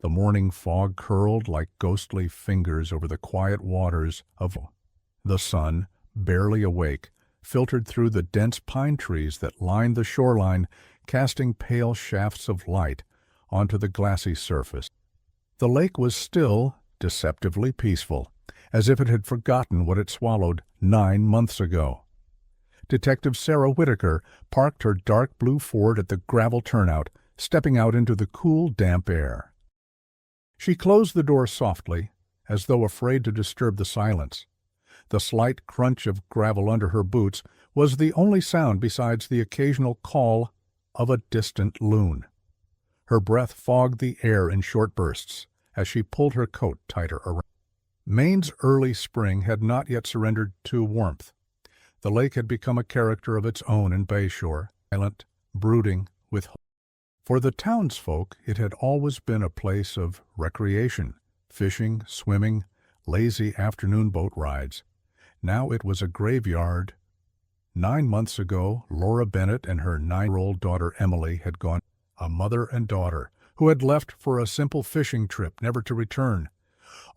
The morning fog curled like ghostly fingers over the quiet waters of the sun, barely awake, filtered through the dense pine trees that lined the shoreline, casting pale shafts of light onto the glassy surface. The lake was still deceptively peaceful, as if it had forgotten what it swallowed 9 months ago. Detective Sarah Whitaker parked her dark blue Ford at the gravel turnout, stepping out into the cool, damp air. She closed the door softly, as though afraid to disturb the silence. The slight crunch of gravel under her boots was the only sound besides the occasional call of a distant loon. Her breath fogged the air in short bursts as she pulled her coat tighter around. Maine's early spring had not yet surrendered to warmth. The lake had become a character of its own in Bayshore, silent, brooding, with hope. For the townsfolk, it had always been a place of recreation, fishing, swimming, lazy afternoon boat rides. Now it was a graveyard. 9 months ago, Laura Bennett and her 9-year-old daughter Emily had gone, a mother and daughter, who had left for a simple fishing trip, never to return.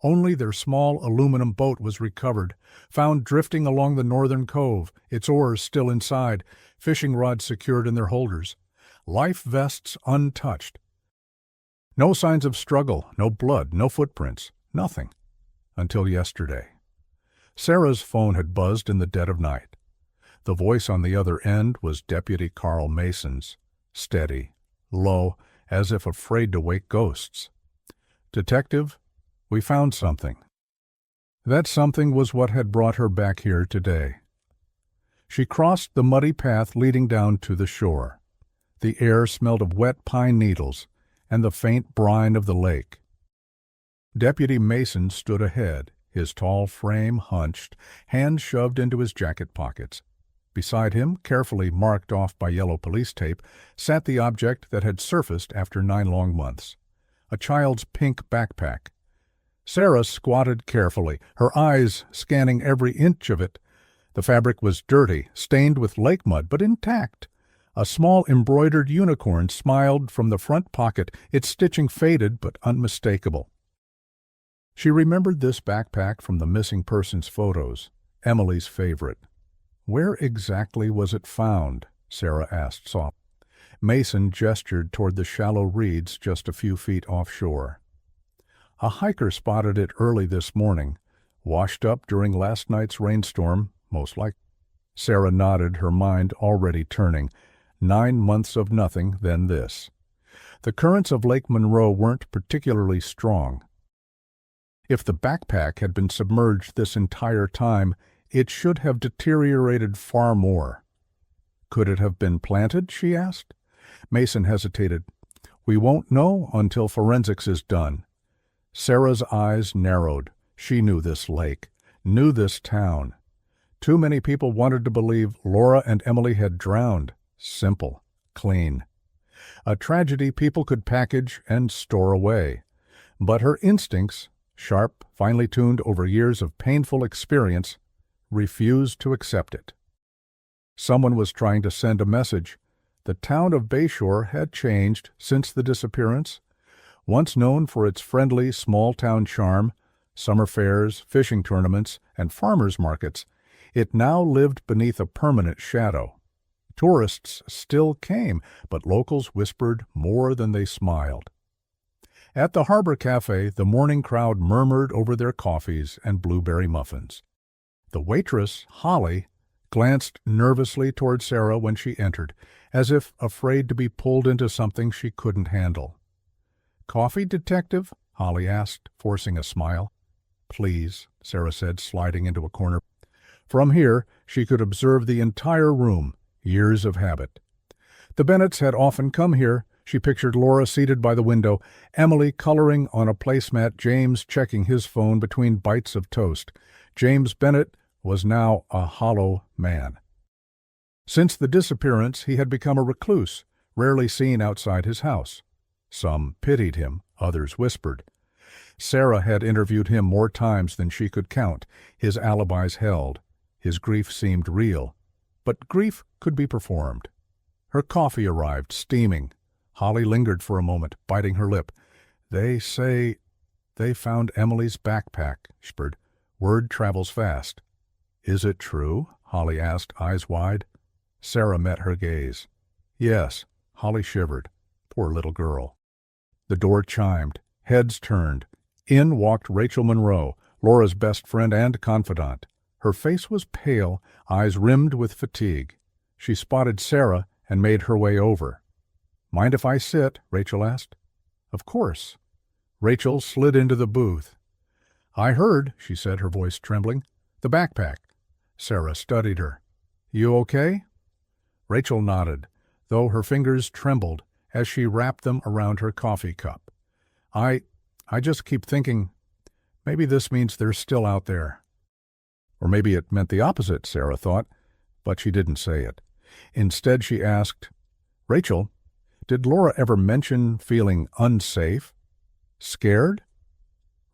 Only their small aluminum boat was recovered, found drifting along the northern cove, its oars still inside, fishing rods secured in their holders, life vests untouched. No signs of struggle, no blood, no footprints, nothing. Until yesterday. Sarah's phone had buzzed in the dead of night. The voice on the other end was Deputy Carl Mason's, steady, low, as if afraid to wake ghosts. "Detective, we found something." That something was what had brought her back here today. She crossed the muddy path leading down to the shore. The air smelled of wet pine needles and the faint brine of the lake. Deputy Mason stood ahead, his tall frame hunched, hands shoved into his jacket pockets. Beside him, carefully marked off by yellow police tape, sat the object that had surfaced after 9 long months, a child's pink backpack. Sarah squatted carefully, her eyes scanning every inch of it. The fabric was dirty, stained with lake mud, but intact. A small embroidered unicorn smiled from the front pocket, its stitching faded but unmistakable. She remembered this backpack from the missing persons photos, Emily's favorite. Where exactly was it found? Sarah asked softly. Mason gestured toward the shallow reeds just a few feet offshore. A hiker spotted it early this morning, washed up during last night's rainstorm, most likely. Sarah nodded, her mind already turning. 9 months of nothing, then this. The currents of Lake Monroe weren't particularly strong. If the backpack had been submerged this entire time, it should have deteriorated far more. Could it have been planted, she asked. Mason hesitated. We won't know until forensics is done. Sarah's eyes narrowed. She knew this lake, knew this town. Too many people wanted to believe Laura and Emily had drowned. Simple, clean. A tragedy people could package and store away. But her instincts, sharp, finely tuned over years of painful experience, refused to accept it. Someone was trying to send a message. The town of Bayshore had changed since the disappearance. Once known for its friendly small-town charm, summer fairs, fishing tournaments, and farmers' markets, it now lived beneath a permanent shadow. Tourists still came, but locals whispered more than they smiled. At the Harbor Cafe, the morning crowd murmured over their coffees and blueberry muffins. The waitress, Holly, glanced nervously toward Sarah when she entered, as if afraid to be pulled into something she couldn't handle. "Coffee, Detective?" Holly asked, forcing a smile. "Please," Sarah said, sliding into a corner. From here, she could observe the entire room, years of habit. The Bennetts had often come here. She pictured Laura seated by the window, Emily coloring on a placemat, James checking his phone between bites of toast. James Bennett was now a hollow man. Since the disappearance, he had become a recluse, rarely seen outside his house. Some pitied him, others whispered. Sarah had interviewed him more times than she could count. His alibis held. His grief seemed real. But grief could be performed. Her coffee arrived, steaming. Holly lingered for a moment, biting her lip. They say they found Emily's backpack, she whispered. Word travels fast. Is it true? Holly asked, eyes wide. Sarah met her gaze. Yes, Holly shivered. Poor little girl. The door chimed. Heads turned. In walked Rachel Monroe, Laura's best friend and confidant. Her face was pale, eyes rimmed with fatigue. She spotted Sarah and made her way over. Mind if I sit? Rachel asked. Of course. Rachel slid into the booth. I heard, she said, her voice trembling. The backpack. Sarah studied her. You okay? Rachel nodded, though her fingers trembled as she wrapped them around her coffee cup. I just keep thinking, maybe this means they're still out there. Or maybe it meant the opposite, Sarah thought, but she didn't say it. Instead, she asked, Rachel, did Laura ever mention feeling unsafe? Scared?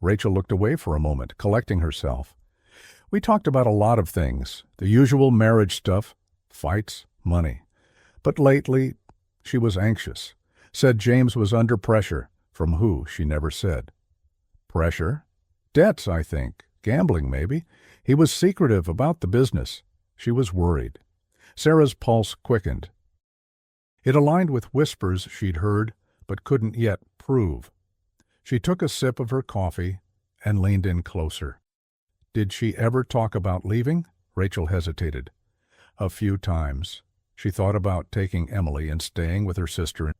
Rachel looked away for a moment, collecting herself. We talked about a lot of things, the usual marriage stuff, fights, money. But lately, she was anxious, said James was under pressure, from who she never said. Pressure? Debts, I think. Gambling, maybe. He was secretive about the business. She was worried. Sarah's pulse quickened. It aligned with whispers she'd heard, but couldn't yet prove. She took a sip of her coffee and leaned in closer. Did she ever talk about leaving? Rachel hesitated. A few times. She thought about taking Emily and staying with her sister,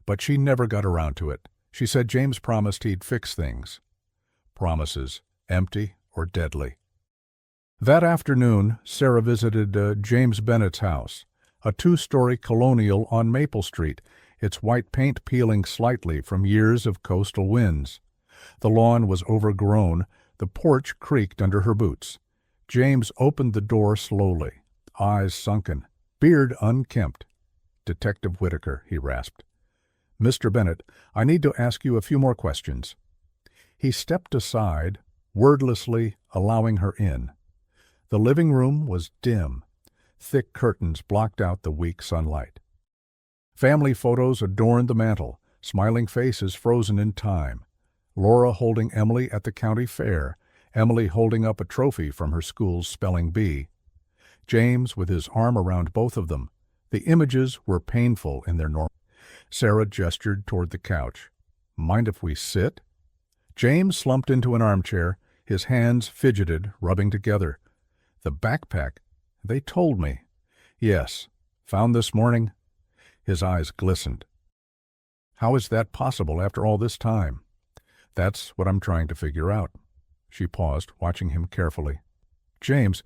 but she never got around to it. She said James promised he'd fix things. Promises, empty or deadly. That afternoon, Sarah visited James Bennett's house, a two-story colonial on Maple Street, its white paint peeling slightly from years of coastal winds. The lawn was overgrown, the porch creaked under her boots. James opened the door slowly, eyes sunken, beard unkempt. Detective Whitaker, he rasped. Mr. Bennett, I need to ask you a few more questions. He stepped aside, wordlessly allowing her in. The living room was dim. Thick curtains blocked out the weak sunlight. Family photos adorned the mantel, smiling faces frozen in time. Laura holding Emily at the county fair, Emily holding up a trophy from her school's spelling bee. James with his arm around both of them. The images were painful in their normal. Sarah gestured toward the couch. Mind if we sit? James slumped into an armchair, his hands fidgeted, rubbing together. The backpack. They told me. Yes. Found this morning? His eyes glistened. How is that possible after all this time? That's what I'm trying to figure out. She paused, watching him carefully. James,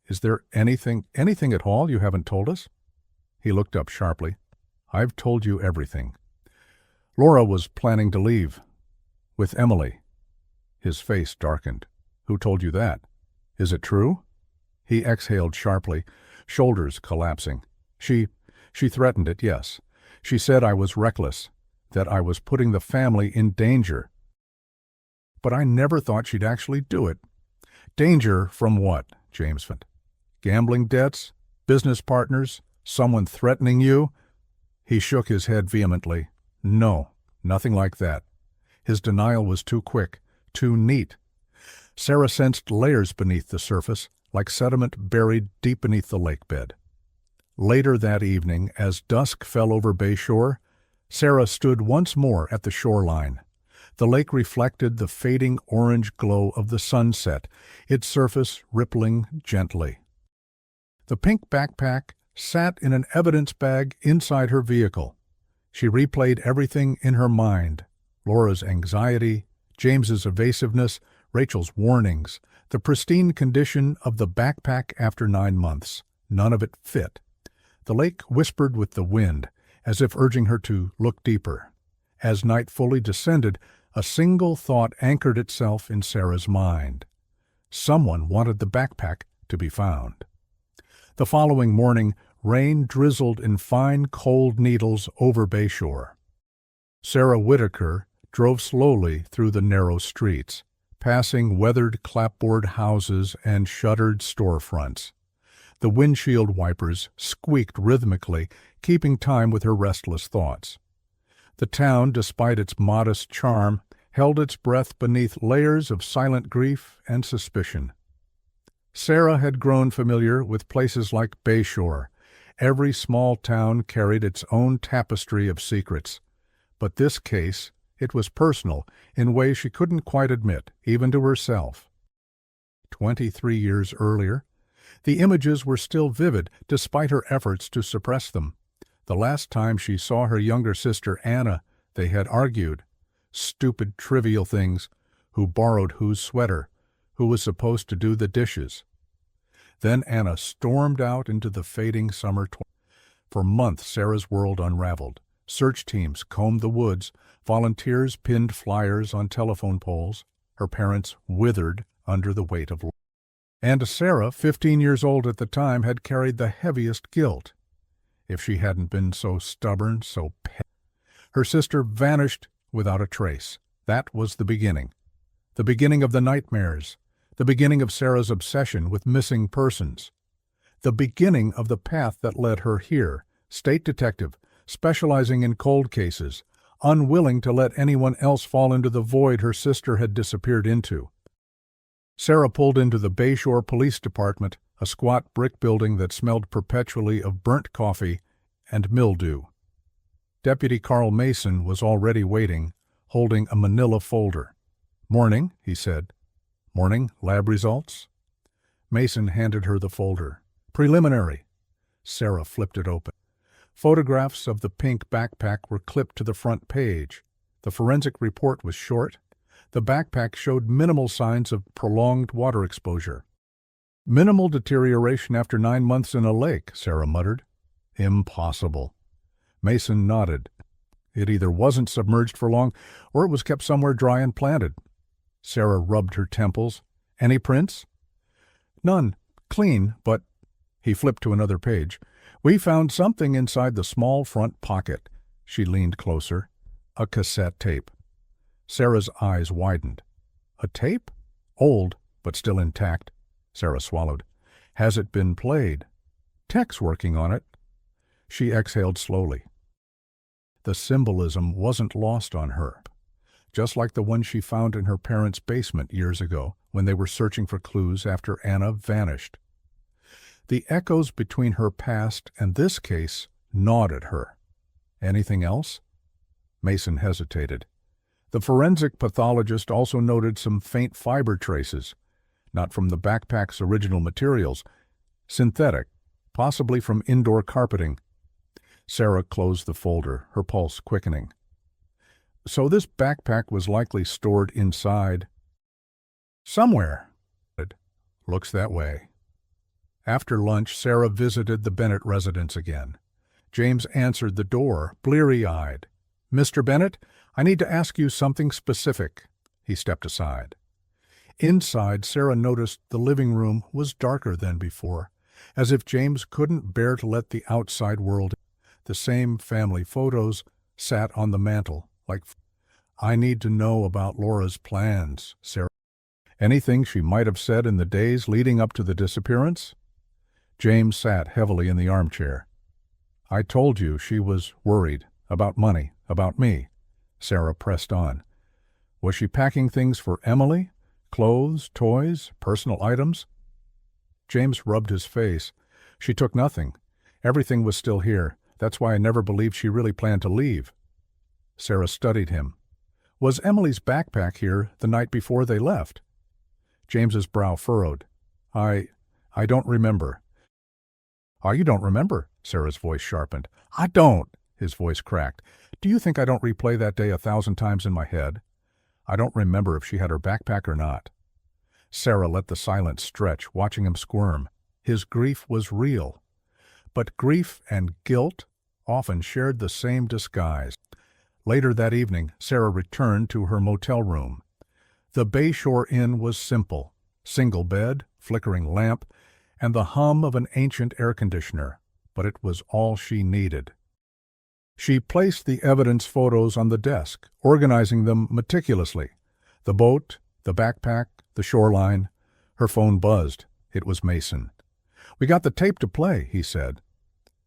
is there anything at all you haven't told us? He looked up sharply. I've told you everything. Laura was planning to leave. With Emily. His face darkened. Who told you that? Is it true? He exhaled sharply, shoulders collapsing. She threatened it, yes. She said I was reckless, that I was putting the family in danger. But I never thought she'd actually do it. Danger from what, James Fent? Gambling debts? Business partners? Someone threatening you? He shook his head vehemently. No, nothing like that. His denial was too quick, too neat. Sarah sensed layers beneath the surface, like sediment buried deep beneath the lake bed. Later that evening, as dusk fell over Bayshore, Sarah stood once more at the shoreline. The lake reflected the fading orange glow of the sunset, its surface rippling gently. The pink backpack sat in an evidence bag inside her vehicle. She replayed everything in her mind, Laura's anxiety, James's evasiveness, Rachel's warnings, the pristine condition of the backpack after 9 months. None of it fit. The lake whispered with the wind, as if urging her to look deeper. As night fully descended, a single thought anchored itself in Sarah's mind. Someone wanted the backpack to be found. The following morning, rain drizzled in fine, cold needles over Bayshore. Sarah Whitaker drove slowly through the narrow streets, passing weathered clapboard houses and shuttered storefronts. The windshield wipers squeaked rhythmically, keeping time with her restless thoughts. The town, despite its modest charm, held its breath beneath layers of silent grief and suspicion. Sarah had grown familiar with places like Bayshore. Every small town carried its own tapestry of secrets. But this case, it was personal in ways she couldn't quite admit, even to herself. 23 years earlier, the images were still vivid despite her efforts to suppress them. The last time she saw her younger sister Anna, they had argued. Stupid, trivial things. Who borrowed whose sweater? Who was supposed to do the dishes? Then Anna stormed out into the fading summer. For months, Sarah's world unraveled. Search teams combed the woods. Volunteers pinned flyers on telephone poles. Her parents withered under the weight of life. And Sarah, 15 years old at the time, had carried the heaviest guilt. If she hadn't been so stubborn, so petty. Her sister vanished without a trace. That was the beginning. The beginning of the nightmares. The beginning of Sarah's obsession with missing persons. The beginning of the path that led her here, state detective, specializing in cold cases, unwilling to let anyone else fall into the void her sister had disappeared into. Sarah pulled into the Bayshore Police Department, a squat brick building that smelled perpetually of burnt coffee and mildew. Deputy Carl Mason was already waiting, holding a manila folder. "Morning," he said. "Morning, lab results?" Mason handed her the folder. "Preliminary." Sarah flipped it open. Photographs of the pink backpack were clipped to the front page. The forensic report was short. The backpack showed minimal signs of prolonged water exposure. "Minimal deterioration after 9 months in a lake," Sarah muttered. "Impossible." Mason nodded. It either wasn't submerged for long, or it was kept somewhere dry and planted. Sarah rubbed her temples. "Any prints?" "None. Clean, but—" He flipped to another page. "We found something inside the small front pocket." She leaned closer. "A cassette tape." Sarah's eyes widened. "A tape? Old, but still intact." Sarah swallowed. "Has it been played?" "Tech's working on it." She exhaled slowly. The symbolism wasn't lost on her. Just like the one she found in her parents' basement years ago when they were searching for clues after Anna vanished. The echoes between her past and this case gnawed at her. "Anything else?" Mason hesitated. The forensic pathologist also noted some faint fiber traces, not from the backpack's original materials, synthetic, possibly from indoor carpeting. Sarah closed the folder, her pulse quickening. So this backpack was likely stored inside. "Somewhere." "Looks that way." After lunch, Sarah visited the Bennett residence again. James answered the door, bleary-eyed. "Mr. Bennett, I need to ask you something specific." He stepped aside. Inside, Sarah noticed the living room was darker than before, as if James couldn't bear to let the outside world in. The same family photos sat on the mantel, like, "I need to know about Laura's plans," Sarah. "Anything she might have said in the days leading up to the disappearance?" James sat heavily in the armchair. "I told you she was worried, about money, about me." Sarah pressed on. "Was she packing things for Emily? Clothes, toys, personal items?" James rubbed his face. "She took nothing. Everything was still here. That's why I never believed she really planned to leave." Sarah studied him. "Was Emily's backpack here the night before they left?" James's brow furrowed. I don't remember." "Oh, you don't remember?" Sarah's voice sharpened. "I don't." His voice cracked. "Do you think I don't replay that day 1,000 times in my head? I don't remember if she had her backpack or not." Sarah let the silence stretch, watching him squirm. His grief was real. But grief and guilt often shared the same disguise. Later that evening, Sarah returned to her motel room. The Bayshore Inn was simple. Single bed, flickering lamp, and the hum of an ancient air conditioner. But it was all she needed. She placed the evidence photos on the desk, organizing them meticulously. The boat, the backpack, the shoreline. Her phone buzzed. It was Mason. "We got the tape to play," he said.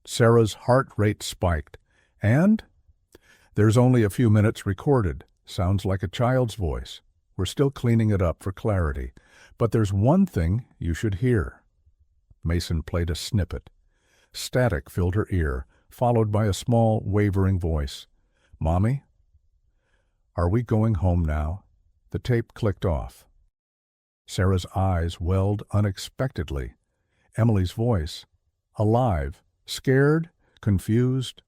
Sarah's heart rate spiked. "And?" There's only a few minutes recorded. Sounds like a child's voice. We're still cleaning it up for clarity. But there's one thing you should hear." Mason played a snippet. Static filled her ear, followed by a small, wavering voice. "Mommy? Are we going home now?" The tape clicked off. Sarah's eyes welled unexpectedly. Emily's voice, alive, scared, confused,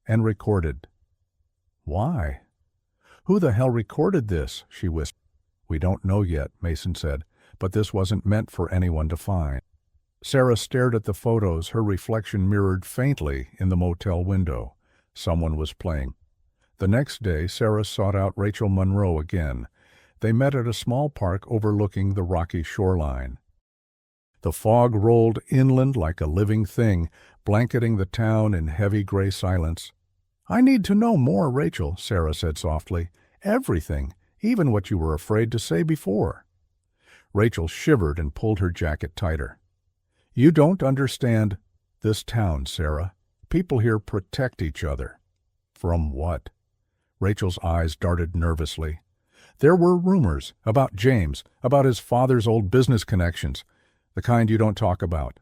and recorded. "Why? Who the hell recorded this?" she whispered. "We don't know yet," Mason said, "but this wasn't meant for anyone to find." Sarah stared at the photos, her reflection mirrored faintly in the motel window. Someone was playing. The next day, Sarah sought out Rachel Monroe again. They met at a small park overlooking the rocky shoreline. The fog rolled inland like a living thing, blanketing the town in heavy gray silence. "I need to know more, Rachel," Sarah said softly. "Everything, even what you were afraid to say before." Rachel shivered and pulled her jacket tighter. "You don't understand this town, Sarah. People here protect each other." "From what?" Rachel's eyes darted nervously. "There were rumors about James, about his father's old business connections, the kind you don't talk about."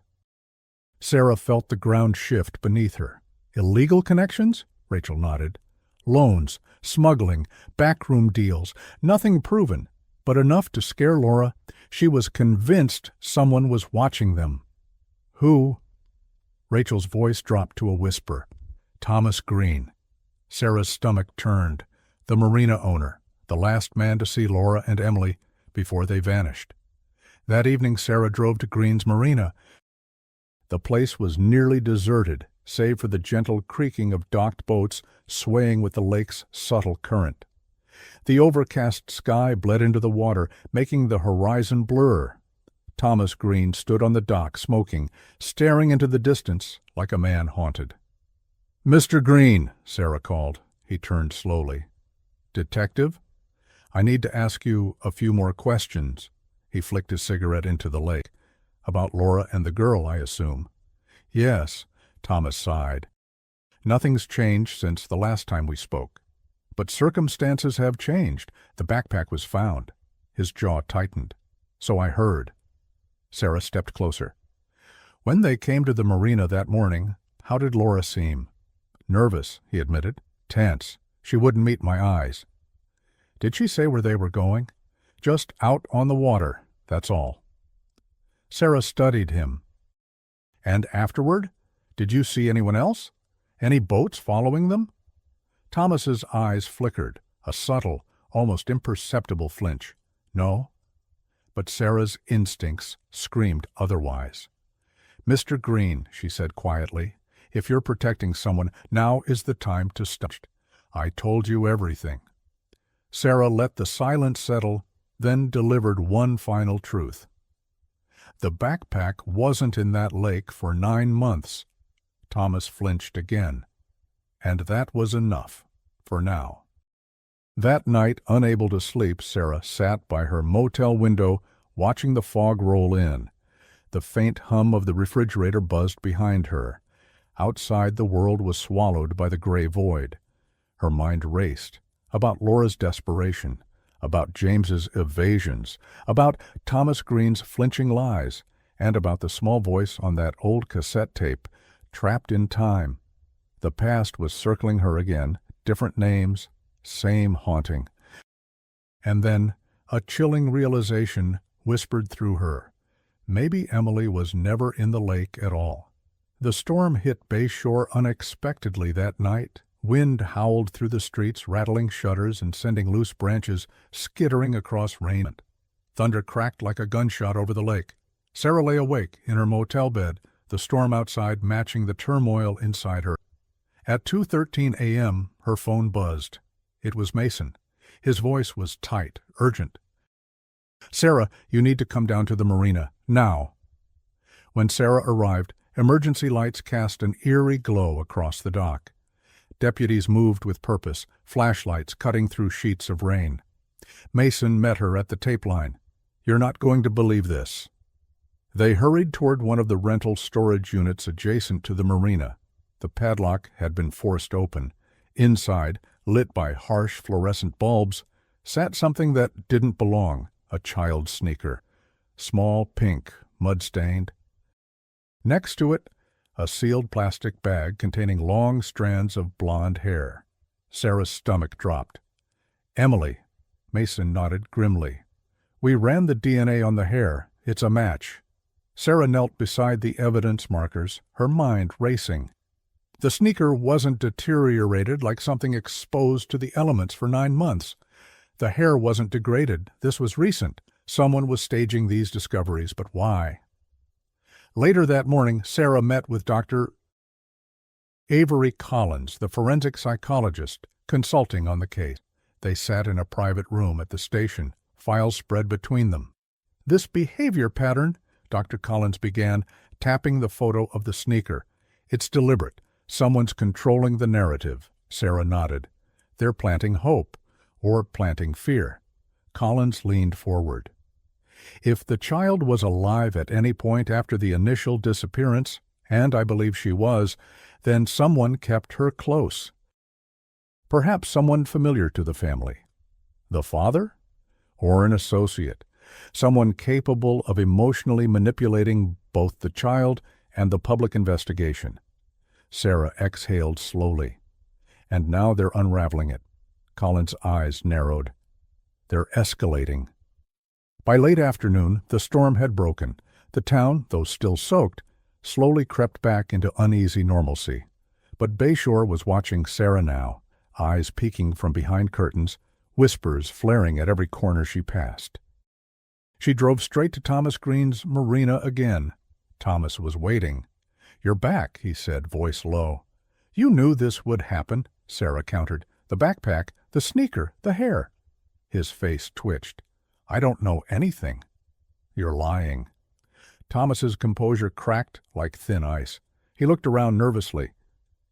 Sarah felt the ground shift beneath her. "Illegal connections?" Rachel nodded. "Loans, smuggling, backroom deals, nothing proven, but enough to scare Laura. She was convinced someone was watching them." "Who?" Rachel's voice dropped to a whisper. "Thomas Green." Sarah's stomach turned. The marina owner, the last man to see Laura and Emily before they vanished. That evening Sarah drove to Green's marina. The place was nearly deserted, save for the gentle creaking of docked boats swaying with the lake's subtle current. The overcast sky bled into the water, making the horizon blur. Thomas Green stood on the dock, smoking, staring into the distance like a man haunted. "Mr. Green," Sarah called. He turned slowly. "Detective? I need to ask you a few more questions." He flicked his cigarette into the lake. "About Laura and the girl, I assume." "Yes," Thomas sighed. "Nothing's changed since the last time we spoke. But circumstances have changed. The backpack was found." His jaw tightened. "So I heard." Sarah stepped closer. "When they came to the marina that morning, how did Laura seem?" "Nervous," he admitted. "Tense. She wouldn't meet my eyes." "Did she say where they were going?" "Just out on the water, that's all." Sarah studied him. "And afterward? Did you see anyone else? Any boats following them?" Thomas's eyes flickered, a subtle, almost imperceptible flinch. "No." But Sarah's instincts screamed otherwise. "Mr. Green," she said quietly, "if you're protecting someone, now is the time to stop. I told you everything." Sarah let the silence settle, then delivered one final truth. "The backpack wasn't in that lake for 9 months." Thomas flinched again. And that was enough, for now. That night, unable to sleep, Sarah sat by her motel window, watching the fog roll in. The faint hum of the refrigerator buzzed behind her. Outside, the world was swallowed by the gray void. Her mind raced, about Laura's desperation, about James's evasions, about Thomas Green's flinching lies, and about the small voice on that old cassette tape, trapped in time. The past was circling her again, different names, same haunting. And then a chilling realization whispered through her. Maybe Emily was never in the lake at all. The storm hit Bayshore unexpectedly that night. Wind howled through the streets, rattling shutters and sending loose branches skittering across raiment. Thunder cracked like a gunshot over the lake. Sarah lay awake in her motel bed, the storm outside matching the turmoil inside her. At 2:13 a.m., her phone buzzed. It was Mason. His voice was tight, urgent. "Sarah, you need to come down to the marina, now." When Sarah arrived, emergency lights cast an eerie glow across the dock. Deputies moved with purpose, flashlights cutting through sheets of rain. Mason met her at the tape line. "You're not going to believe this." They hurried toward one of the rental storage units adjacent to the marina. The padlock had been forced open. Inside, lit by harsh fluorescent bulbs, sat something that didn't belong, a child's sneaker. Small, pink, mud-stained. Next to it, a sealed plastic bag containing long strands of blonde hair. Sarah's stomach dropped. "Emily," Mason nodded grimly. "We ran the DNA on the hair. It's a match." Sarah knelt beside the evidence markers, her mind racing. The sneaker wasn't deteriorated like something exposed to the elements for 9 months. The hair wasn't degraded. This was recent. Someone was staging these discoveries, but why? Later that morning, Sarah met with Dr. Avery Collins, the forensic psychologist, consulting on the case. They sat in a private room at the station, files spread between them. "This behavior pattern," Dr. Collins began, tapping the photo of the sneaker. "It's deliberate. Someone's controlling the narrative." Sarah nodded. "They're planting hope, or planting fear." Collins leaned forward. "If the child was alive at any point after the initial disappearance, and I believe she was, then someone kept her close. Perhaps someone familiar to the family. The father? Or an associate? Someone capable of emotionally manipulating both the child and the public investigation." Sarah exhaled slowly. "And now they're unraveling it." Collins' eyes narrowed. "They're escalating." By late afternoon, the storm had broken. The town, though still soaked, slowly crept back into uneasy normalcy. But Bayshore was watching Sarah now, eyes peeking from behind curtains, whispers flaring at every corner she passed. She drove straight to Thomas Green's marina again. Thomas was waiting. "You're back," he said, voice low. "You knew this would happen," Sarah countered. "The backpack, the sneaker, the hair." His face twitched. "I don't know anything." "You're lying." Thomas's composure cracked like thin ice. He looked around nervously.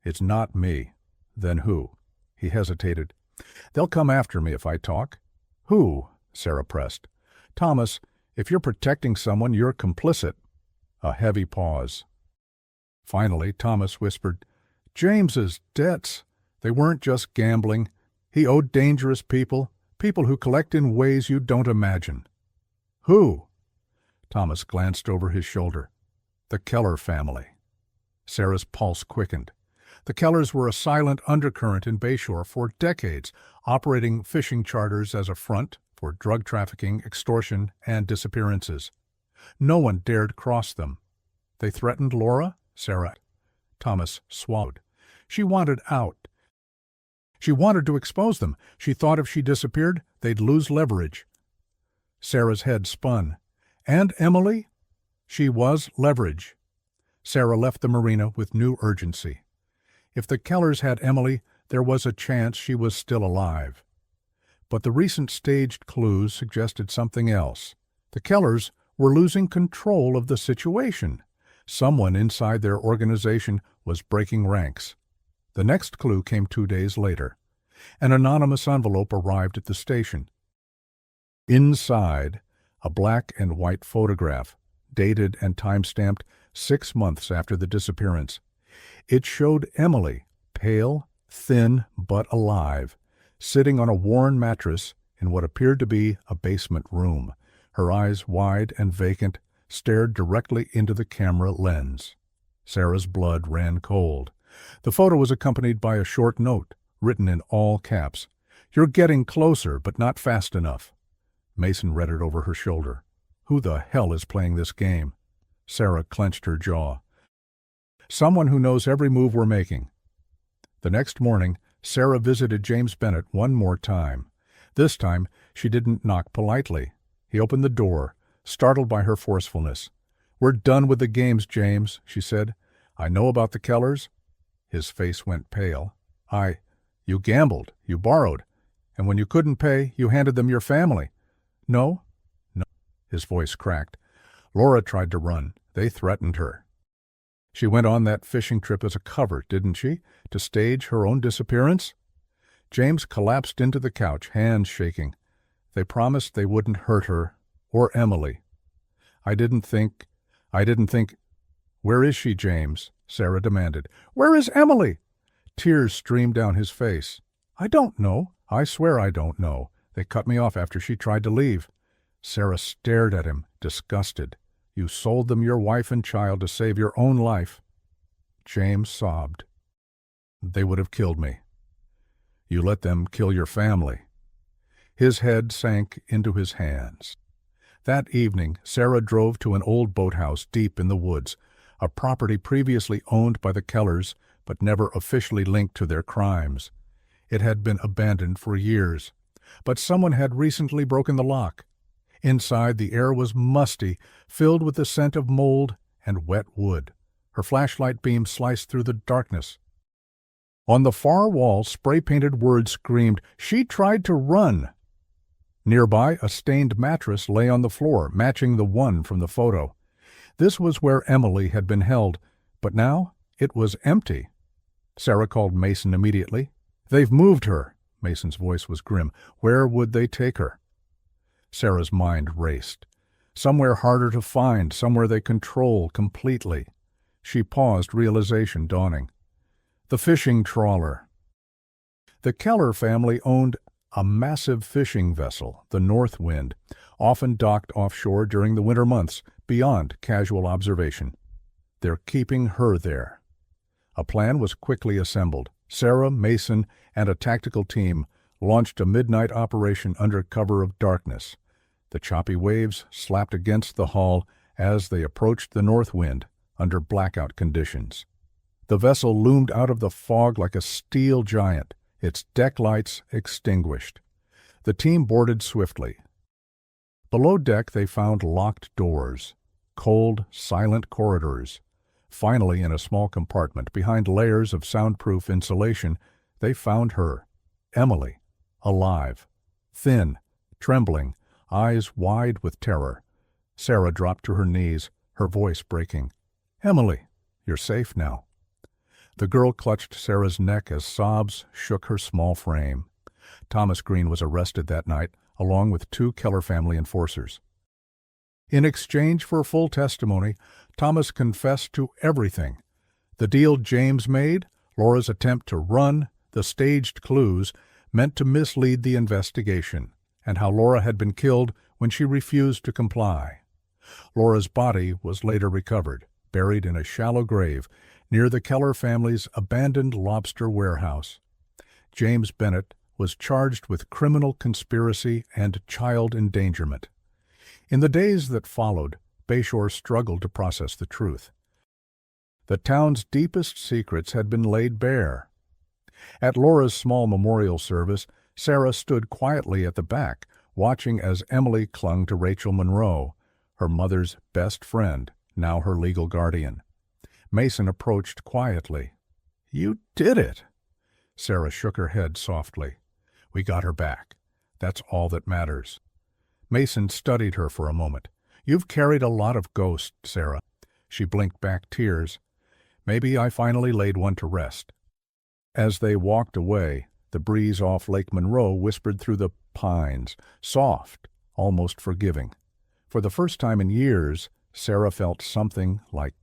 "It's not me." "Then who?" He hesitated. "They'll come after me if I talk." "Who?" Sarah pressed. "Thomas, if you're protecting someone, you're complicit." A heavy pause. Finally, Thomas whispered, "James's debts. They weren't just gambling. He owed dangerous people, people who collect in ways you don't imagine." "Who?" Thomas glanced over his shoulder. "The Keller family." Sarah's pulse quickened. The Kellers were a silent undercurrent in Bayshore for decades, operating fishing charters as a front for drug trafficking, extortion, and disappearances. No one dared cross them. "They threatened Laura?" Sarah. Thomas swallowed. "She wanted out. She wanted to expose them. She thought if she disappeared, they'd lose leverage." Sarah's head spun. "And Emily?" "She was leverage." Sarah left the marina with new urgency. If the Kellers had Emily, there was a chance she was still alive. But the recent staged clues suggested something else. The Kellers were losing control of the situation. Someone inside their organization was breaking ranks. The next clue came 2 days later. An anonymous envelope arrived at the station. Inside, a black and white photograph, dated and time-stamped 6 months after the disappearance. It showed Emily, pale, thin, but alive, sitting on a worn mattress in what appeared to be a basement room. Her eyes, wide and vacant, stared directly into the camera lens. Sarah's blood ran cold. The photo was accompanied by a short note, written in all caps. "You're getting closer, but not fast enough." Mason read it over her shoulder. "Who the hell is playing this game?" Sarah clenched her jaw. "Someone who knows every move we're making." The next morning, Sarah visited James Bennett one more time. This time, she didn't knock politely. He opened the door, startled by her forcefulness. "We're done with the games, James," she said. "I know about the Kellers." His face went pale. You gambled, you borrowed, and when you couldn't pay, you handed them your family." No. His voice cracked. "Laura tried to run. They threatened her. She went on that fishing trip as a cover, didn't she, to stage her own disappearance?" James collapsed into the couch, hands shaking. "They promised they wouldn't hurt her, or Emily. I didn't think... "Where is she, James?" Sarah demanded. "Where is Emily?" Tears streamed down his face. I don't know. I swear I don't know. They cut me off after she tried to leave. Sarah stared at him, disgusted. You sold them your wife and child to save your own life. James sobbed. They would have killed me. You let them kill your family. His head sank into his hands. That evening, Sarah drove to an old boathouse deep in the woods, a property previously owned by the Kellers but never officially linked to their crimes. It had been abandoned for years, but someone had recently broken the lock. Inside, the air was musty, filled with the scent of mold and wet wood. Her flashlight beam sliced through the darkness. On the far wall, spray-painted words screamed, "She tried to run!" Nearby, a stained mattress lay on the floor, matching the one from the photo. This was where Emily had been held, but now it was empty. Sarah called Mason immediately. "They've moved her." Mason's voice was grim. "Where would they take her?" Sarah's mind raced. Somewhere harder to find, somewhere they control completely. She paused, realization dawning. The fishing trawler. The Keller family owned a massive fishing vessel, the North Wind, often docked offshore during the winter months, beyond casual observation. They're keeping her there. A plan was quickly assembled. Sarah, Mason, and a tactical team launched a midnight operation under cover of darkness. The choppy waves slapped against the hull as they approached the North Wind under blackout conditions. The vessel loomed out of the fog like a steel giant, its deck lights extinguished. The team boarded swiftly. Below deck they found locked doors, cold, silent corridors. Finally, in a small compartment behind layers of soundproof insulation, they found her, Emily, alive, thin, trembling, eyes wide with terror. Sarah dropped to her knees, her voice breaking. "Emily, you're safe now." The girl clutched Sarah's neck as sobs shook her small frame. Thomas Green was arrested that night, along with 2 Keller family enforcers. In exchange for full testimony, Thomas confessed to everything. The deal James made, Laura's attempt to run, the staged clues, meant to mislead the investigation, and how Laura had been killed when she refused to comply. Laura's body was later recovered, buried in a shallow grave near the Keller family's abandoned lobster warehouse. James Bennett was charged with criminal conspiracy and child endangerment. In the days that followed, Bayshore struggled to process the truth. The town's deepest secrets had been laid bare. At Laura's small memorial service, Sarah stood quietly at the back, watching as Emily clung to Rachel Monroe, her mother's best friend, now her legal guardian. Mason approached quietly. "You did it!" Sarah shook her head softly. "We got her back. That's all that matters." Mason studied her for a moment. "You've carried a lot of ghosts, Sarah." She blinked back tears. "Maybe I finally laid one to rest." As they walked away, the breeze off Lake Monroe whispered through the pines, soft, almost forgiving. For the first time in years, Sarah felt something like.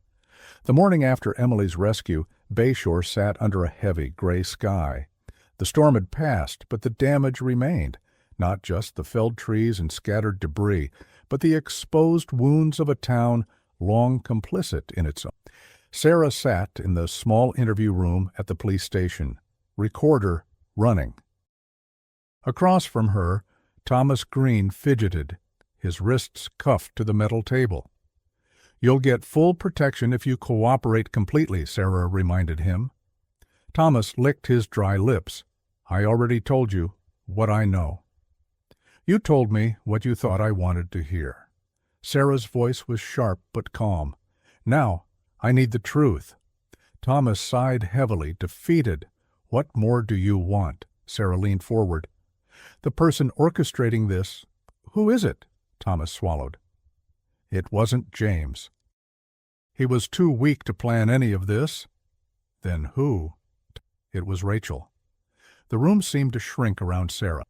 The morning after Emily's rescue, Bayshore sat under a heavy gray sky. The storm had passed, but the damage remained. Not just the felled trees and scattered debris, but the exposed wounds of a town long complicit in its own. Sarah sat in the small interview room at the police station, recorder running. Across from her, Thomas Green fidgeted, his wrists cuffed to the metal table. "You'll get full protection if you cooperate completely," Sarah reminded him. Thomas licked his dry lips. "I already told you what I know." "You told me what you thought I wanted to hear." Sarah's voice was sharp but calm. "Now, I need the truth." Thomas sighed heavily, defeated. "What more do you want?" Sarah leaned forward. "The person orchestrating this, who is it?" Thomas swallowed. "It wasn't James. He was too weak to plan any of this." "Then who?" "It was Rachel." The room seemed to shrink around Sarah.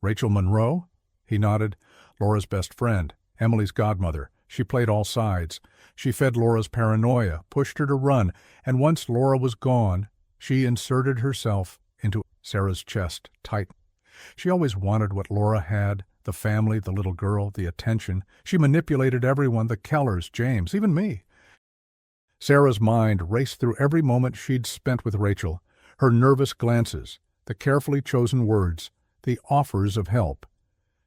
"Rachel Monroe?" He nodded. "Laura's best friend, Emily's godmother. She played all sides. She fed Laura's paranoia, pushed her to run, and once Laura was gone, she inserted herself into." Sarah's chest tightened. She always wanted what Laura had, the family, the little girl, the attention. She manipulated everyone, the Kellers, James, even me. Sarah's mind raced through every moment she'd spent with Rachel, her nervous glances, the carefully chosen words, the offers of help.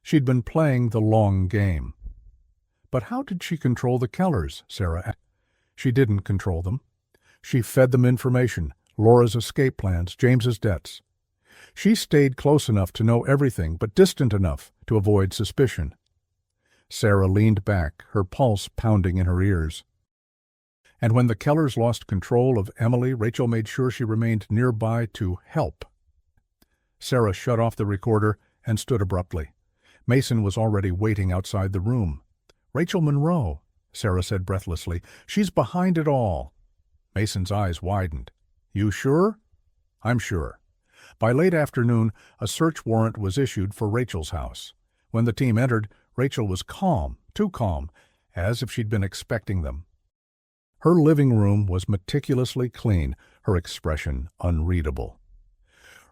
She'd been playing the long game. But how did she control the Kellers, Sarah asked. She didn't control them. She fed them information, Laura's escape plans, James's debts. She stayed close enough to know everything, but distant enough to avoid suspicion. Sarah leaned back, her pulse pounding in her ears. And when the Kellers lost control of Emily, Rachel made sure she remained nearby to help. Sarah shut off the recorder and stood abruptly. Mason was already waiting outside the room. "Rachel Monroe," Sarah said breathlessly. "She's behind it all." Mason's eyes widened. "You sure?" "I'm sure." By late afternoon, a search warrant was issued for Rachel's house. When the team entered, Rachel was calm, too calm, as if she'd been expecting them. Her living room was meticulously clean, her expression unreadable.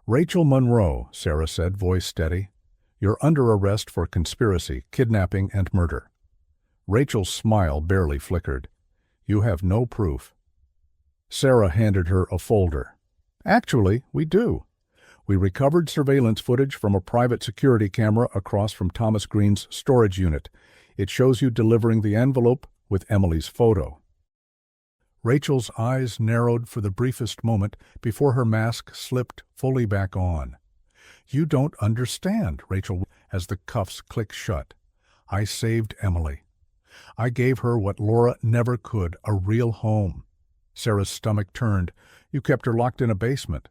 "Rachel Monroe," Sarah said, voice steady. "You're under arrest for conspiracy, kidnapping, and murder." Rachel's smile barely flickered. "You have no proof." Sarah handed her a folder. "Actually, we do. We recovered surveillance footage from a private security camera across from Thomas Green's storage unit. It shows you delivering the envelope with Emily's photo." Rachel's eyes narrowed for the briefest moment before her mask slipped fully back on. "You don't understand," Rachel, as the cuffs clicked shut. "I saved Emily. I gave her what Laura never could, a real home." Sarah's stomach turned. "You kept her locked in a basement."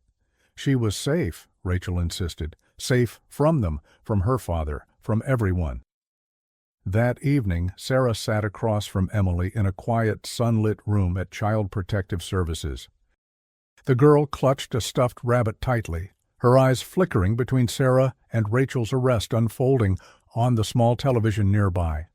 "She was safe," Rachel insisted. "Safe from them, from her father, from everyone." That evening, Sarah sat across from Emily in a quiet, sunlit room at Child Protective Services. The girl clutched a stuffed rabbit tightly, her eyes flickering between Sarah and Rachel's arrest unfolding on the small television nearby.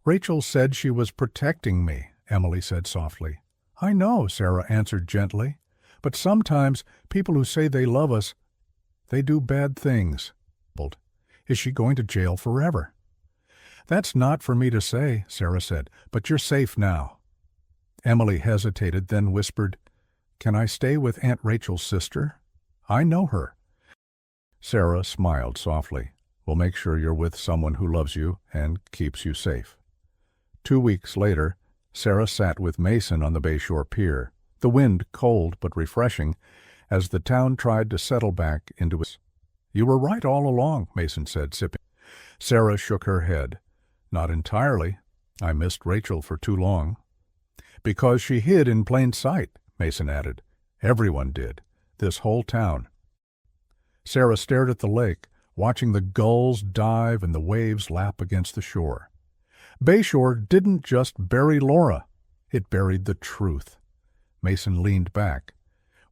"Rachel said she was protecting me," Emily said softly. "I know," Sarah answered gently. "But sometimes people who say they love us, they do bad things." "Is she going to jail forever?" "That's not for me to say," Sarah said, "but you're safe now." Emily hesitated, then whispered, "Can I stay with Aunt Rachel's sister? I know her." Sarah smiled softly. "We'll make sure you're with someone who loves you and keeps you safe." 2 weeks later, Sarah sat with Mason on the Bayshore Pier, the wind cold but refreshing, as the town tried to settle back into its. "You were right all along," Mason said, sipping. Sarah shook her head. "Not entirely. I missed Rachel for too long." "Because she hid in plain sight," Mason added. "Everyone did. This whole town." Sarah stared at the lake, watching the gulls dive and the waves lap against the shore. Bayshore didn't just bury Laura. It buried the truth. Mason leaned back.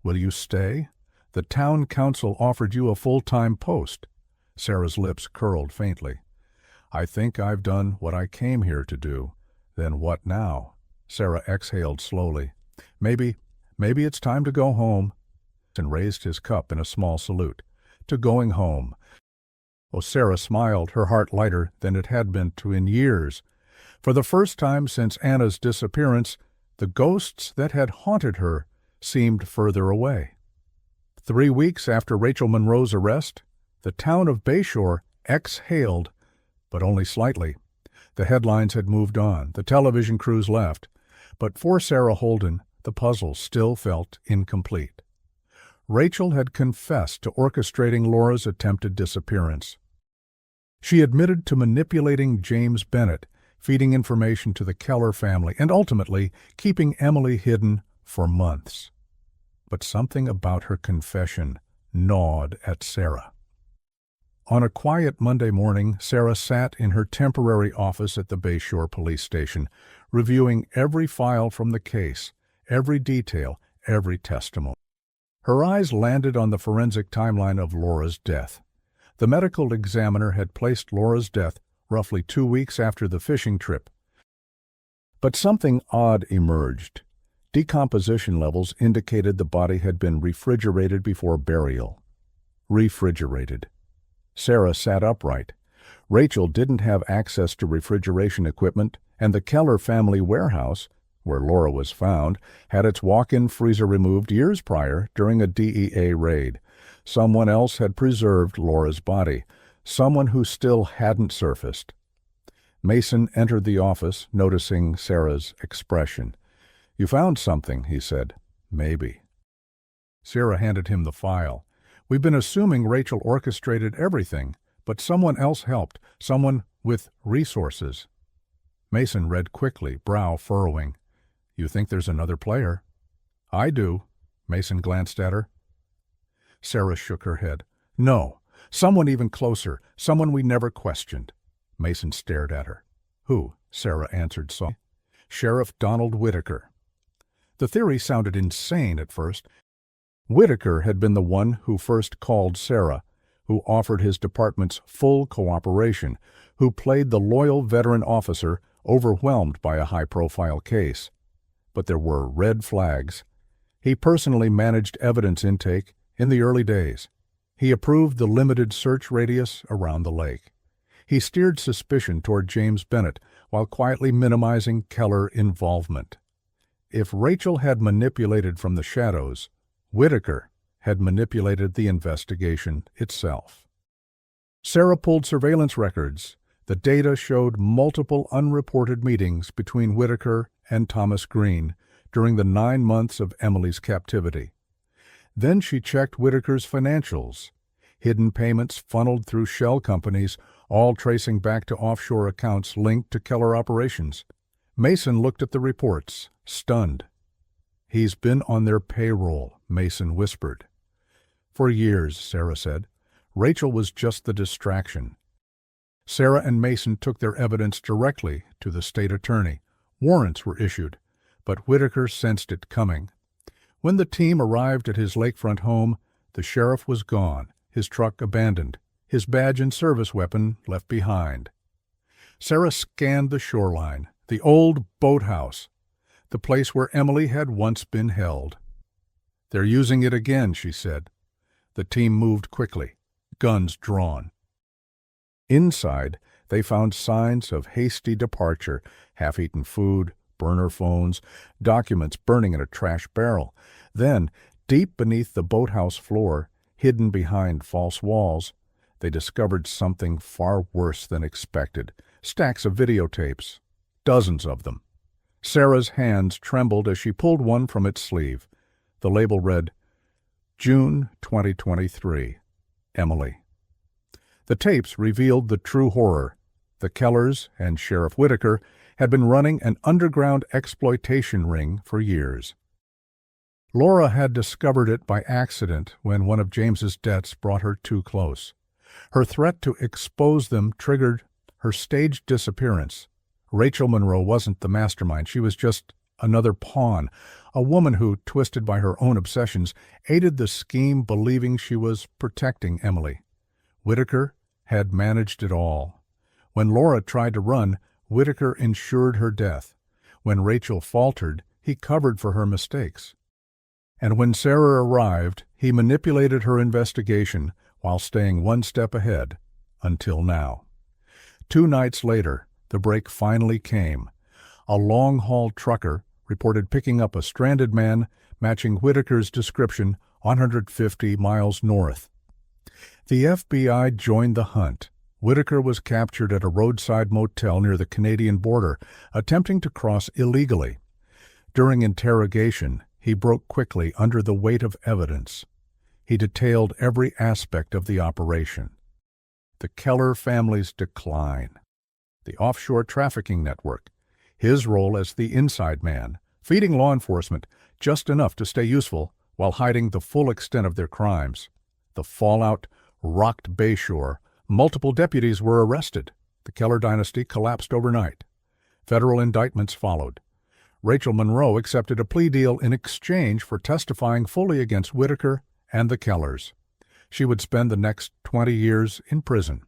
"Will you stay? The town council offered you a full-time post." Sarah's lips curled faintly. "I think I've done what I came here to do. Then what now?" Sarah exhaled slowly. Maybe it's time to go home." And raised his cup in a small salute. "To going home." Oh, Sarah smiled, her heart lighter than it had been in years. For the first time since Anna's disappearance, the ghosts that had haunted her seemed further away. 3 weeks after Rachel Monroe's arrest, the town of Bayshore exhaled, but only slightly. The headlines had moved on, the television crews left, but for Sarah Holden, the puzzle still felt incomplete. Rachel had confessed to orchestrating Laura's attempted disappearance. She admitted to manipulating James Bennett, feeding information to the Keller family, and ultimately keeping Emily hidden for months. But something about her confession gnawed at Sarah. On a quiet Monday morning, Sarah sat in her temporary office at the Bayshore police station, reviewing every file from the case, every detail, every testimony. Her eyes landed on the forensic timeline of Laura's death. The medical examiner had placed Laura's death roughly 2 weeks after the fishing trip. But something odd emerged. Decomposition levels indicated the body had been refrigerated before burial. refrigerated. Sarah sat upright. Rachel didn't have access to refrigeration equipment, and the Keller family warehouse, where Laura was found, had its walk-in freezer removed years prior during a DEA raid. Someone else had preserved Laura's body, someone who still hadn't surfaced. Mason entered the office, noticing Sarah's expression. "You found something," he said. "Maybe." Sarah handed him the file. "We've been assuming Rachel orchestrated everything, but someone else helped, someone with resources." Mason read quickly, brow furrowing. "You think there's another player?" "I do." Mason glanced at her. Sarah shook her head. "No, someone even closer, someone we never questioned." Mason stared at her. "Who?" Sarah answered softly. "Sheriff Donald Whitaker." The theory sounded insane at first. Whitaker had been the one who first called Sarah, who offered his department's full cooperation, who played the loyal veteran officer overwhelmed by a high-profile case. But there were red flags. He personally managed evidence intake in the early days. He approved the limited search radius around the lake. He steered suspicion toward James Bennett while quietly minimizing Keller involvement. If Rachel had manipulated from the shadows, Whitaker had manipulated the investigation itself. Sarah pulled surveillance records. The data showed multiple unreported meetings between Whitaker and Thomas Green during the 9 months of Emily's captivity. Then she checked Whitaker's financials, hidden payments funneled through shell companies, all tracing back to offshore accounts linked to Keller operations. Mason looked at the reports, stunned. "He's been on their payroll," Mason whispered. "For years," Sarah said. "Rachel was just the distraction." Sarah and Mason took their evidence directly to the state attorney. Warrants were issued, but Whitaker sensed it coming. When the team arrived at his lakefront home, the sheriff was gone, his truck abandoned, his badge and service weapon left behind. Sarah scanned the shoreline, the old boathouse, the place where Emily had once been held. "They're using it again," she said. The team moved quickly, guns drawn. Inside, they found signs of hasty departure, half-eaten food, burner phones, documents burning in a trash barrel. Then, deep beneath the boathouse floor, hidden behind false walls, they discovered something far worse than expected. Stacks of videotapes, dozens of them. Sarah's hands trembled as she pulled one from its sleeve. The label read, "June 2023, Emily." The tapes revealed the true horror. The Kellers and Sheriff Whitaker had been running an underground exploitation ring for years. Laura had discovered it by accident when one of James's debts brought her too close. Her threat to expose them triggered her staged disappearance. Rachel Monroe wasn't the mastermind. She was just another pawn, a woman who, twisted by her own obsessions, aided the scheme believing she was protecting Emily. Whitaker had managed it all. When Laura tried to run, Whitaker ensured her death. When Rachel faltered, he covered for her mistakes. And when Sarah arrived, he manipulated her investigation while staying one step ahead, until now. 2 nights later, the break finally came. A long-haul trucker reported picking up a stranded man matching Whitaker's description 150 miles north. The FBI joined the hunt. Whitaker was captured at a roadside motel near the Canadian border, attempting to cross illegally. During interrogation, he broke quickly under the weight of evidence. He detailed every aspect of the operation. The Keller family's decline, the offshore trafficking network, his role as the inside man, feeding law enforcement just enough to stay useful while hiding the full extent of their crimes. The fallout rocked Bayshore. Multiple deputies were arrested. The Keller dynasty collapsed overnight. Federal indictments followed. Rachel Monroe accepted a plea deal in exchange for testifying fully against Whitaker and the Kellers. She would spend the next 20 years in prison.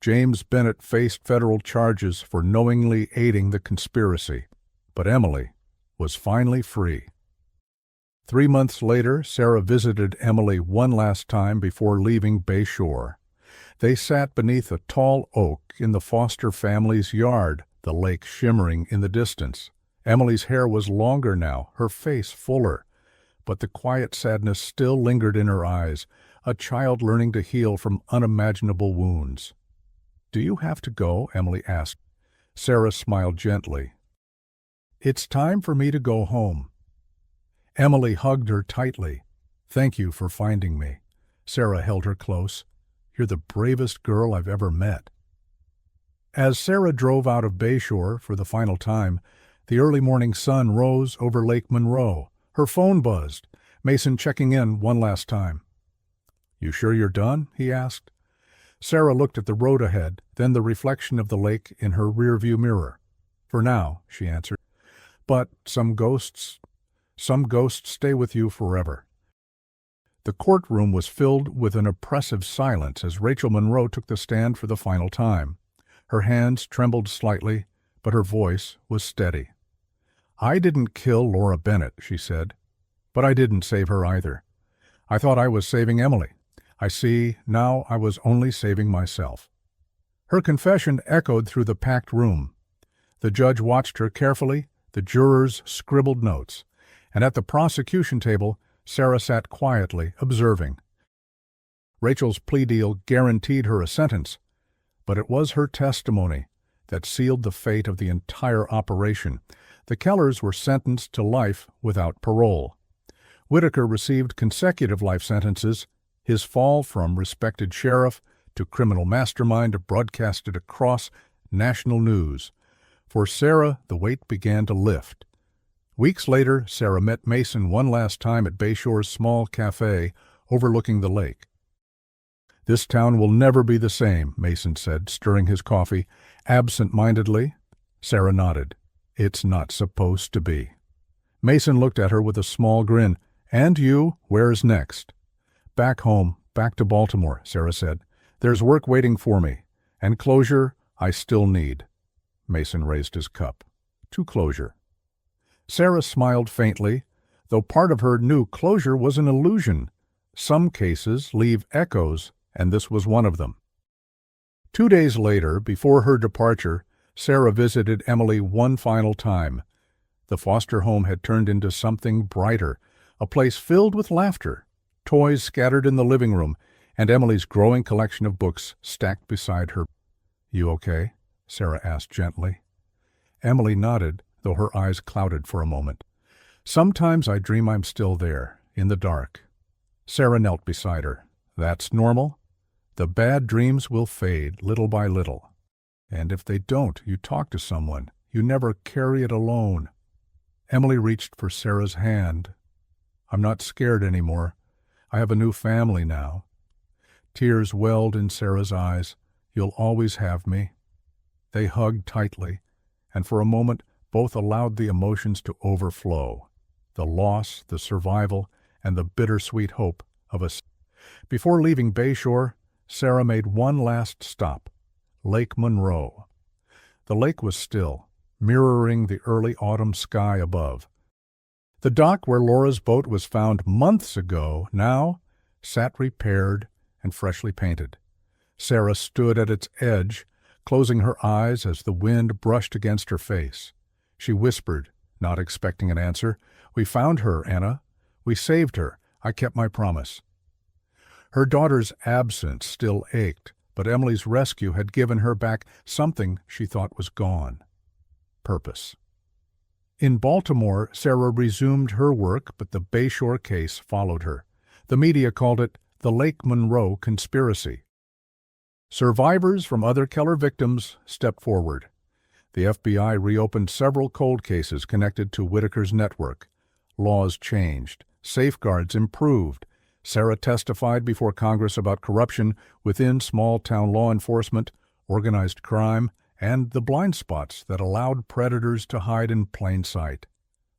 James Bennett faced federal charges for knowingly aiding the conspiracy, but Emily was finally free. 3 months later, Sarah visited Emily one last time before leaving Bay Shore. They sat beneath a tall oak in the Foster family's yard, the lake shimmering in the distance. Emily's hair was longer now, her face fuller, but the quiet sadness still lingered in her eyes, a child learning to heal from unimaginable wounds. "Do you have to go?" Emily asked. Sarah smiled gently. "It's time for me to go home." Emily hugged her tightly. "Thank you for finding me." Sarah held her close. "You're the bravest girl I've ever met." As Sarah drove out of Bay Shore for the final time, the early morning sun rose over Lake Monroe. Her phone buzzed, Mason checking in one last time. "You sure you're done?" he asked. Sarah looked at the road ahead, then the reflection of the lake in her rearview mirror. "For now," she answered. "But some ghosts stay with you forever." The courtroom was filled with an oppressive silence as Rachel Monroe took the stand for the final time. Her hands trembled slightly, but her voice was steady. "I didn't kill Laura Bennett," she said, "but I didn't save her either. I thought I was saving Emily. I see now I was only saving myself." Her confession echoed through the packed room. The judge watched her carefully, the jurors scribbled notes, and at the prosecution table, Sarah sat quietly, observing. Rachel's plea deal guaranteed her a sentence, but it was her testimony that sealed the fate of the entire operation. The Kellers were sentenced to life without parole. Whitaker received consecutive life sentences. His fall from respected sheriff to criminal mastermind broadcasted across national news. For Sarah, the weight began to lift. Weeks later, Sarah met Mason one last time at Bay Shore's small cafe overlooking the lake. "This town will never be the same," Mason said, stirring his coffee. Absent-mindedly, Sarah nodded. "It's not supposed to be." Mason looked at her with a small grin. "And you, where's next?" "Back home, back to Baltimore," Sarah said. "There's work waiting for me, and closure I still need." Mason raised his cup. "To closure." Sarah smiled faintly, though part of her knew closure was an illusion. Some cases leave echoes, and this was one of them. 2 days later, before her departure, Sarah visited Emily one final time. The foster home had turned into something brighter, a place filled with laughter, toys scattered in the living room, and Emily's growing collection of books stacked beside her. "You okay?" Sarah asked gently. Emily nodded, though her eyes clouded for a moment. "Sometimes I dream I'm still there, in the dark." Sarah knelt beside her. "That's normal. The bad dreams will fade, little by little. And if they don't, you talk to someone. You never carry it alone." Emily reached for Sarah's hand. "I'm not scared anymore. I have a new family now." Tears welled in Sarah's eyes. "You'll always have me." They hugged tightly, and for a moment both allowed the emotions to overflow. The loss, the survival, and the bittersweet hope of us. Before leaving Bay Shore, Sarah made one last stop, Lake Monroe. The lake was still, mirroring the early autumn sky above. The dock where Laura's boat was found months ago now sat repaired and freshly painted. Sarah stood at its edge, closing her eyes as the wind brushed against her face. She whispered, not expecting an answer, "We found her, Anna. We saved her. I kept my promise." Her daughter's absence still ached, but Emily's rescue had given her back something she thought was gone: purpose. In Baltimore, Sarah resumed her work, but the Bay Shore case followed her. The media called it the Lake Monroe Conspiracy. Survivors from other Keller victims stepped forward. The FBI reopened several cold cases connected to Whitaker's network. Laws changed. Safeguards improved. Sarah testified before Congress about corruption within small-town law enforcement, organized crime, and the blind spots that allowed predators to hide in plain sight.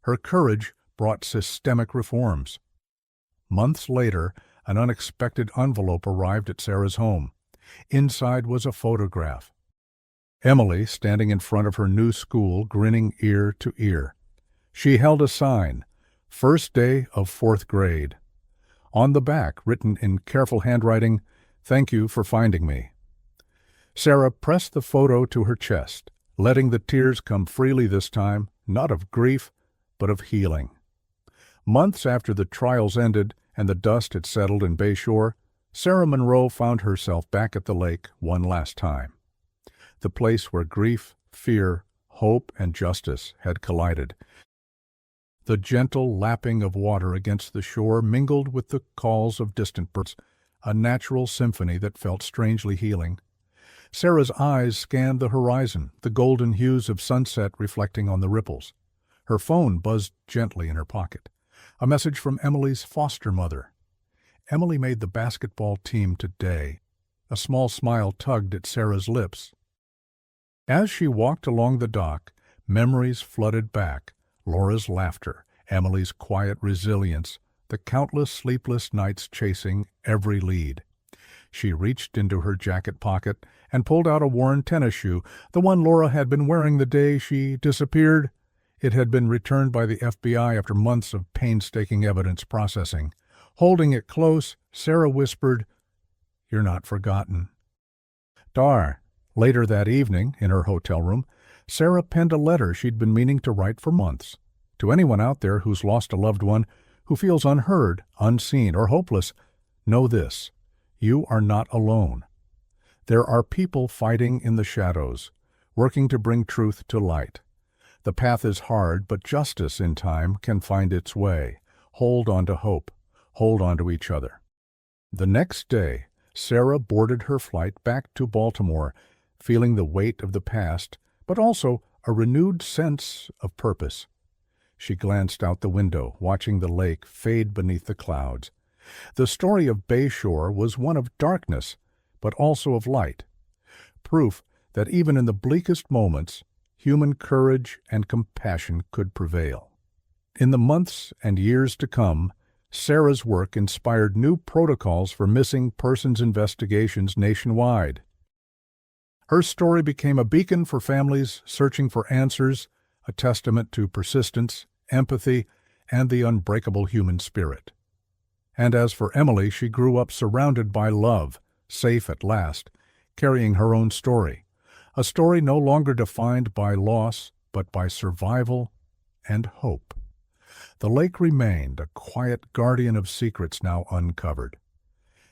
Her courage brought systemic reforms. Months later, an unexpected envelope arrived at Sarah's home. Inside was a photograph. Emily, standing in front of her new school, grinning ear to ear. She held a sign, First day of 4th grade. On the back, written in careful handwriting, "Thank you for finding me." Sarah pressed the photo to her chest, letting the tears come freely this time, not of grief, but of healing. Months after the trials ended and the dust had settled in Bayshore, Sarah Monroe found herself back at the lake one last time. The place where grief, fear, hope, and justice had collided. The gentle lapping of water against the shore mingled with the calls of distant birds, a natural symphony that felt strangely healing. Sarah's eyes scanned the horizon, the golden hues of sunset reflecting on the ripples. Her phone buzzed gently in her pocket. A message from Emily's foster mother. Emily made the basketball team today. A small smile tugged at Sarah's lips. As she walked along the dock, memories flooded back. Laura's laughter, Emily's quiet resilience, the countless sleepless nights chasing every lead. She reached into her jacket pocket and pulled out a worn tennis shoe, the one Laura had been wearing the day she disappeared. It had been returned by the FBI after months of painstaking evidence processing. Holding it close, Sarah whispered, "You're not forgotten." Dar. Later that evening, in her hotel room, Sarah penned a letter she'd been meaning to write for months. To anyone out there who's lost a loved one, who feels unheard, unseen, or hopeless, know this: you are not alone. There are people fighting in the shadows, working to bring truth to light. The path is hard, but justice in time can find its way. Hold on to hope. Hold on to each other. The next day, Sarah boarded her flight back to Baltimore, feeling the weight of the past, but also a renewed sense of purpose. She glanced out the window, watching the lake fade beneath the clouds. The story of Bayshore was one of darkness, but also of light. Proof that even in the bleakest moments, human courage and compassion could prevail. In the months and years to come, Sarah's work inspired new protocols for missing persons investigations nationwide. Her story became a beacon for families searching for answers, a testament to persistence, empathy, and the unbreakable human spirit. And as for Emily, she grew up surrounded by love, safe at last, carrying her own story, a story no longer defined by loss, but by survival and hope. The lake remained a quiet guardian of secrets now uncovered.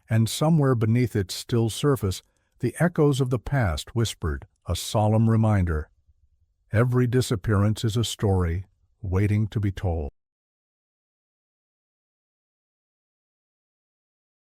And somewhere beneath its still surface, the echoes of the past whispered a solemn reminder: every disappearance is a story waiting to be told.